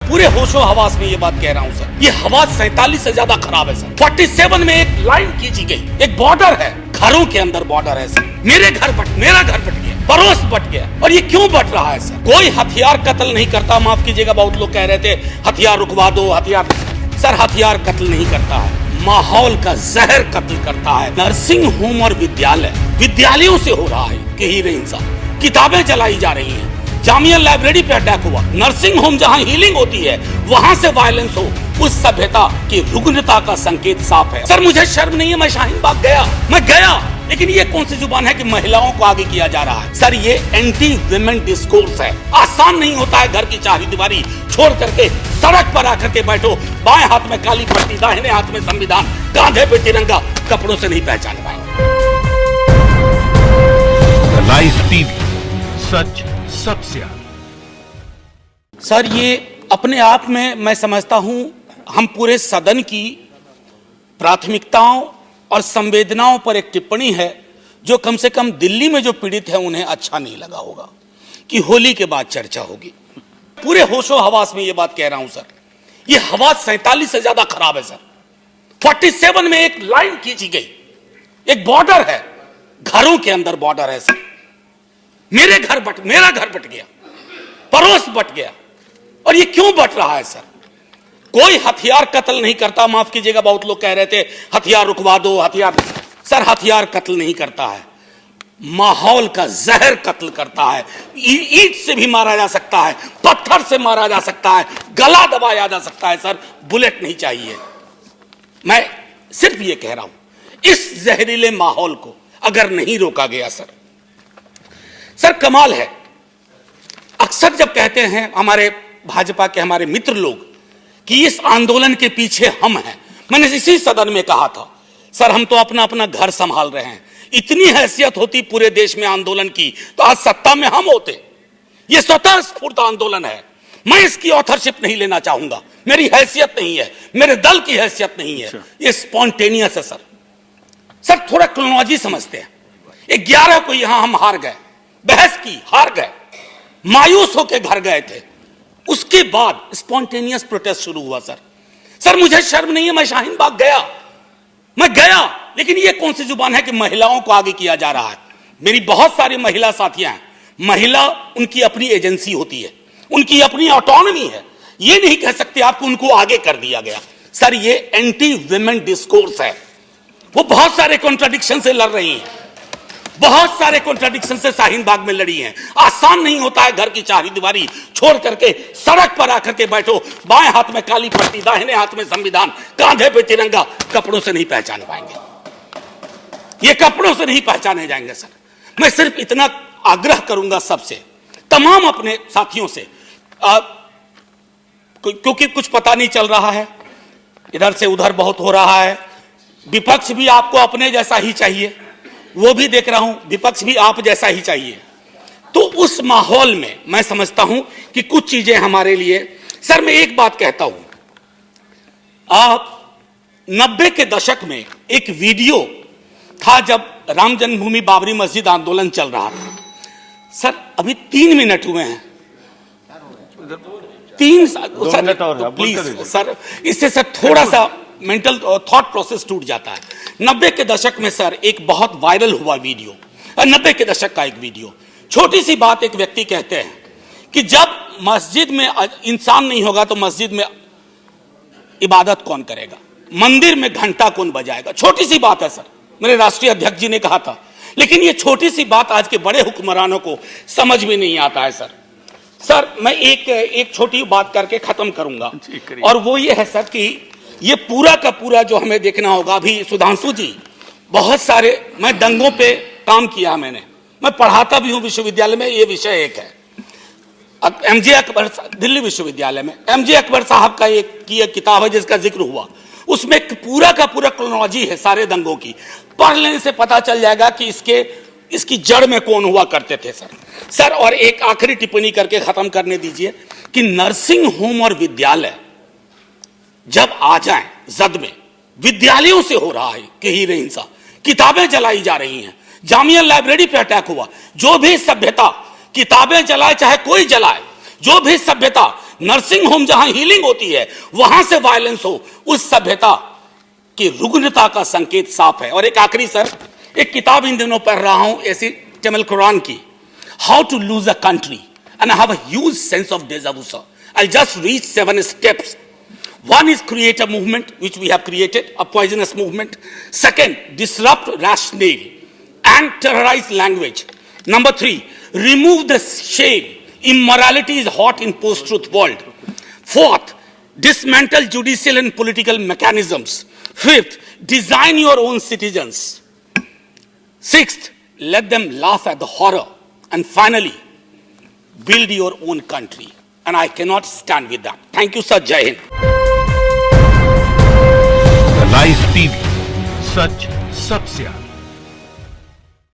पूरे होशो हवास में ये बात कह रहा हूँ सर। ये हवा 47 से ज्यादा खराब है सर। 47 में एक लाइन खींची गई, एक बॉर्डर है, घरों के अंदर बॉर्डर है सर। मेरा घर बट गया, पड़ोस बट गया। और ये क्यों बट रहा है सर? कोई हथियार कत्ल नहीं करता। माफ कीजिएगा, बहुत लोग कह रहे थे हथियार रुकवा दो, हथियार। सर हथियार कत्ल नहीं करता है, माहौल का जहर कत्ल करता है। नर्सिंग होम और विद्यालयों से हो रहा है कि ही हिंसा। किताबें जलाई जा रही हैं, जामिया लाइब्रेरी पे अटैक हुआ। नर्सिंग होम जहां हीलिंग होती है वहां से वायलेंस हो, उस सभ्यता की रुग्णता का संकेत साफ है। सर मुझे शर्म नहीं है, मैं शाहीन बाग गया, लेकिन ये कौन सी जुबान है कि महिलाओं को आगे किया जा रहा है? सर ये एंटी विमेन डिस्कोर्स है। आसान नहीं होता है घर की चारी दीवारी छोड़ करके सड़क पर आकर के बैठो, बाएं हाथ में काली पट्टी, दाहिने हाथ में संविधान, कांधे पे तिरंगा, कपड़ों से नहीं पहचान पाएंगे। लाइव टीवी, सच सबसे आगे। सर ये अपने आप में मैं समझता हूं हम पूरे सदन की प्राथमिकताओं और संवेदनाओं पर एक टिप्पणी है जो कम से कम दिल्ली में जो पीड़ित है उन्हें अच्छा नहीं लगा होगा कि होली के बाद चर्चा होगी। पूरे होशो हवास में ये बात कह रहा हूं सर। ये हवा 47 से ज्यादा खराब है सर। 47 में एक लाइन खींची गई, एक बॉर्डर है, घरों के अंदर बॉर्डर है सर। मेरा घर बट गया, पड़ोस बट गया। और ये क्यों बट रहा है सर? कोई हथियार कत्ल नहीं करता। माफ कीजिएगा, बहुत लोग कह रहे थे हथियार रुकवा दो, हथियार। सर हथियार कत्ल नहीं करता है, माहौल का जहर कत्ल करता है। ईंट से भी मारा जा सकता है, पत्थर से मारा जा सकता है, गला दबाया जा सकता है सर, बुलेट नहीं चाहिए। मैं सिर्फ ये कह रहा हूं, इस जहरीले माहौल को अगर नहीं रोका गया सर कमाल है। अक्सर जब कहते हैं हमारे भाजपा के हमारे मित्र लोग कि इस आंदोलन के पीछे हम हैं, मैंने इसी सदन में कहा था सर हम तो अपना अपना घर संभाल रहे हैं। इतनी हैसियत होती पूरे देश में आंदोलन की तो आज सत्ता में हम होते। ये स्वतः स्फूर्त आंदोलन है, मैं इसकी ऑथरशिप नहीं लेना चाहूंगा, मेरी हैसियत नहीं है, मेरे दल की हैसियत नहीं है। ये स्पॉन्टेनियस है सर थोड़ा क्रोनोलॉजी समझते हैं। 11 को यहां हम हार गए, बहस की, हार गए, मायूस होकर घर गए थे। उसके बाद स्पॉन्टेनियस प्रोटेस्ट शुरू हुआ सर मुझे शर्म नहीं है, मैं शाहीन बाग गया, लेकिन ये कौन सी जुबान है कि महिलाओं को आगे किया जा रहा है? मेरी बहुत सारी महिला साथियां हैं। महिला उनकी अपनी एजेंसी होती है, उनकी अपनी ऑटोनॉमी है। ये नहीं कह सकते आपको उनको आगे कर दिया गया। सर ये एंटी विमेन डिस्कोर्स है। वो बहुत सारे कॉन्ट्राडिक्शन से लड़ रही हैं, बहुत सारे कॉन्ट्राडिक्शन से शाहीन बाग में लड़ी हैं। आसान नहीं होता है घर की चारी दीवारी छोड़ करके सड़क पर आकर के बैठो, बाएं हाथ में काली पट्टी, दाहिने हाथ में संविधान, कांधे पे तिरंगा, कपड़ों से नहीं पहचान पाएंगे। ये कपड़ों से नहीं पहचाने जाएंगे सर। मैं सिर्फ इतना आग्रह करूंगा सबसे, तमाम अपने साथियों से, क्योंकि कुछ पता नहीं चल रहा है, इधर से उधर बहुत हो रहा है। विपक्ष भी आपको अपने जैसा ही चाहिए, वो भी देख रहा हूं, विपक्ष भी आप जैसा ही चाहिए। तो उस माहौल में मैं समझता हूं कि कुछ चीजें हमारे लिए, सर मैं एक बात कहता हूं, आप 90 के दशक में एक वीडियो था जब राम जन्मभूमि बाबरी मस्जिद आंदोलन चल रहा था सर। अभी 3 मिनट हुए हैं, 3 सर प्लीज सर, इससे सर थोड़ा सा मेंटल थॉट प्रोसेस टूट जाता है। 90 के दशक में सर एक बहुत वायरल हुआ वीडियो, 90 के दशक का एक वीडियो। छोटी सी बात, एक व्यक्ति कहते हैं कि जब मस्जिद में इंसान नहीं होगा तो मस्जिद में इबादत कौन करेगा, मंदिर में घंटा कौन बजाएगा। छोटी सी बात है सर, मेरे राष्ट्रीय अध्यक्ष जी ने कहा था, लेकिन ये छोटी सी बात आज के बड़े हुक्मरानों को समझ में नहीं आता है सर मैं एक छोटी बात करके खत्म करूंगा, और वो ये है सर कि ये पूरा का पूरा जो हमें देखना होगा। अभी सुधांशु जी, बहुत सारे, मैं दंगों पे काम किया, मैं पढ़ाता भी हूं विश्वविद्यालय में, ये विषय एक है। एमजे अकबर दिल्ली विश्वविद्यालय में एमजे अकबर साहब का एक किताब है जिसका जिक्र हुआ, उसमें पूरा का पूरा क्रोनोलॉजी है सारे दंगों की। पढ़ लेने से पता चल जाएगा कि इसकी जड़ में कौन हुआ करते थे सर। और एक आखिरी टिप्पणी करके खत्म करने दीजिए कि नर्सिंग होम और विद्यालय जब आ जाएं जद में, विद्यालयों से हो रहा है कि ही हिंसा, किताबें जलाई जा रही हैं, जामिया लाइब्रेरी पे अटैक हुआ। जो भी सभ्यता किताबें जलाए, चाहे कोई जलाए, जो भी सभ्यता नर्सिंग होम जहां हीलिंग होती है वहां से वायलेंस हो, उस सभ्यता की रुग्णता का संकेत साफ है। और एक आखिरी सर, एक किताब इन दिनों पढ़ रहा हूं ऐसी तमिल कुरान की, how to lose a country, and I have a huge sense of deja vu sir. I just read 7 steps. One is create a movement, which we have created, a poisonous movement. Second, disrupt rationale and terrorize language. Number 3, remove the shame. Immorality is hot in post-truth world. Fourth, dismantle judicial and political mechanisms. Fifth, design your own citizens. Sixth, let them laugh at the horror. And finally, build your own country. And I cannot stand with that. Thank you, sir. Jai Hind. Live TV, सच सबसे आगे।